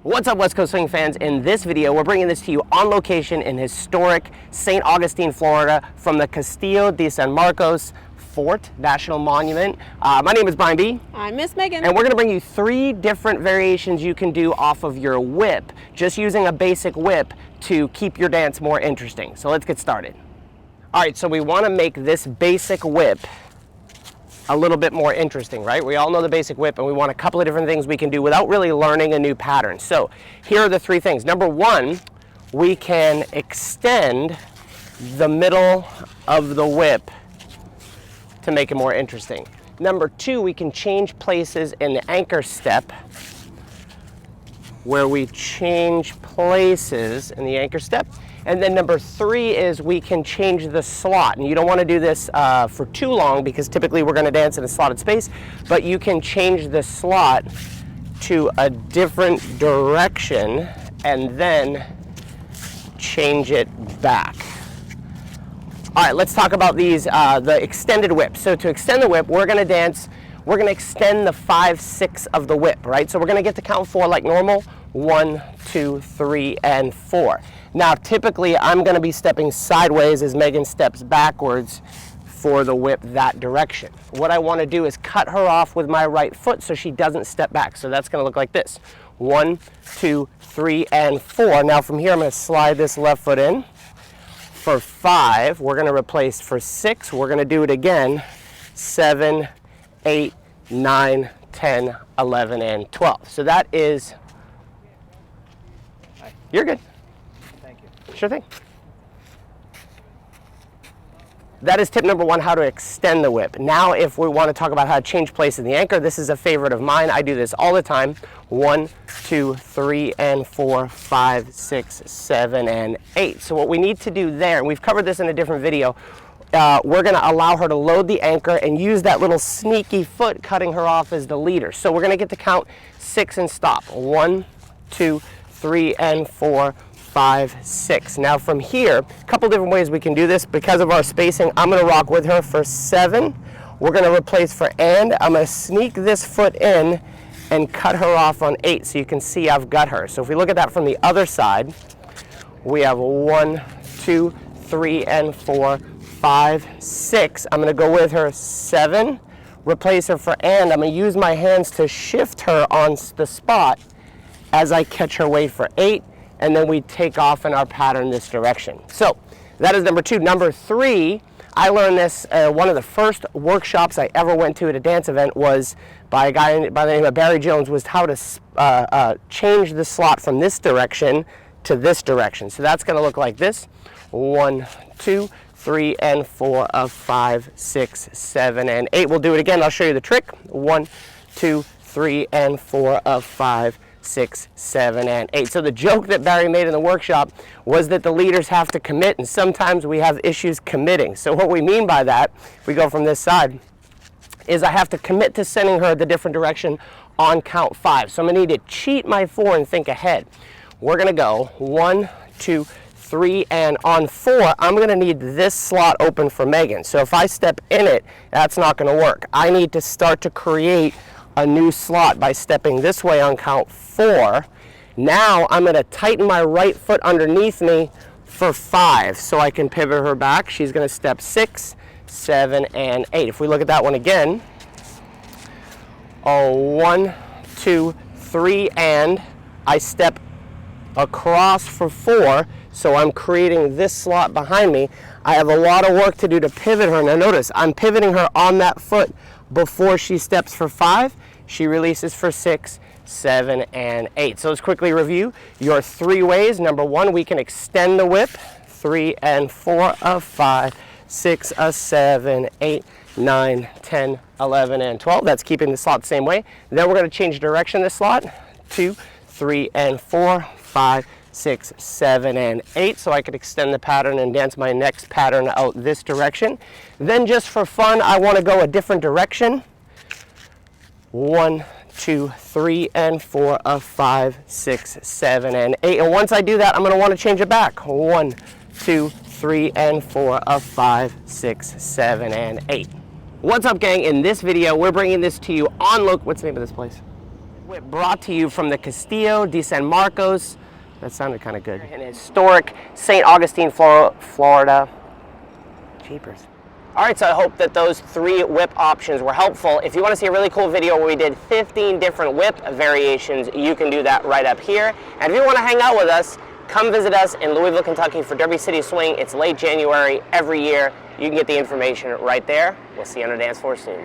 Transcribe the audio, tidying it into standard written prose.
What's up, West Coast Swing fans? In this video, we're bringing this to you on location in historic St. Augustine, Florida, from the Castillo de San Marcos Fort National Monument. My name is Brian B. I'm Miss Megan. And we're going to bring you 3 different variations you can do off of your whip, just using a basic whip to keep your dance more interesting. So let's get started. All right, so we want to make this basic whip a little bit more interesting, right? We all know the basic whip, and we want a couple of different things we can do without really learning a new pattern. So here are the 3 things. Number 1, we can extend the middle of the whip to make it more interesting. Number 2, we can change places in the anchor step, where we change places in the anchor step. And then number 3 is we can change the slot. And you don't want to do this for too long, because typically we're going to dance in a slotted space, but you can change the slot to a different direction and then change it back. All right, let's talk about these, the extended whip. So to extend the whip, we're going to extend the 5/6 of the whip, right? So we're going to get to count 4 like normal. 1, 2, 3, and 4. Now, typically, I'm going to be stepping sideways as Megan steps backwards for the whip that direction. What I want to do is cut her off with my right foot so she doesn't step back. So that's going to look like this. 1, 2, 3, and 4. Now, from here, I'm going to slide this left foot in. For 5, we're going to replace. For 6, we're going to do it again. 7, 8, 9, 10, 11, and 12. So that is... You're good. Thank you. Sure thing. That is tip number 1, how to extend the whip. Now, if we want to talk about how to change place in the anchor, this is a favorite of mine. I do this all the time. 1, 2, 3, and 4, 5, 6, 7, and 8. So what we need to do there, and we've covered this in a different video, we're going to allow her to load the anchor and use that little sneaky foot cutting her off as the leader. So we're going to get to count 6 and stop. 1, 2, 3, and 4, 5, 6. Now from here, a couple different ways we can do this. Because of our spacing, I'm going to rock with her for 7. We're going to replace for and. I'm going to sneak this foot in and cut her off on 8, so you can see I've got her. So if we look at that from the other side, we have 1, 2, 3, and 4, 5, 6. I'm going to go with her 7, replace her for and. I'm going to use my hands to shift her on the spot as I catch her way for 8, and then we take off in our pattern this direction. So that is number 2. Number 3, I learned this, one of the first workshops I ever went to at a dance event was by a guy by the name of Barry Jones, was how to change the slot from this direction to this direction. So that's going to look like this. 1, 2, 3, and 4 of 5, 6, 7, and 8. We'll do it again. I'll show you the trick. 1, 2, 3, and 4 of 5, 6, 7, and 8. So the joke that Barry made in the workshop was that the leaders have to commit, and sometimes we have issues committing. So what we mean by that, if we go from this side, is I have to commit to sending her the different direction on count 5. So I'm going to need to cheat my 4 and think ahead. We're going to go 1, 2, 3, and on 4, I'm going to need this slot open for Megan. So if I step in it, that's not going to work. I need to start to create a new slot by stepping this way on count 4. Now I'm going to tighten my right foot underneath me for 5 so I can pivot her back. She's going to step 6, 7, and 8. If we look at that one again, 1, 2, 3, and I step across for 4, so I'm creating this slot behind me. I have a lot of work to do to pivot her. Now notice, I'm pivoting her on that foot before she steps for 5. She releases for 6, 7, and 8. So let's quickly review your 3 ways. Number 1, we can extend the whip. 3 and 4 of 5, 6 of 7, 8, 9, 10, 11, and 12. That's keeping the slot the same way. Then we're going to change direction this slot. 2, 3, and 4, 5, 6, 7, and 8. So I could extend the pattern and dance my next pattern out this direction. Then just for fun, I want to go a different direction. 1, 2, 3, and 4 of 5, 6, 7, and 8. And once I do that, I'm going to want to change it back. 1, 2, 3, and 4 of 5, 6, 7, and 8. What's up, gang? In this video, we're bringing this to you on what's the name of this place? Whip brought to you from the Castillo de San Marcos. That sounded kind of good. In historic St. Augustine, Florida. Jeepers. All right, so I hope that those 3 whip options were helpful. If you want to see a really cool video where we did 15 different whip variations, you can do that right up here. And if you want to hang out with us, come visit us in Louisville, Kentucky for Derby City Swing. It's late January every year. You can get the information right there. We'll see you on the dance floor soon.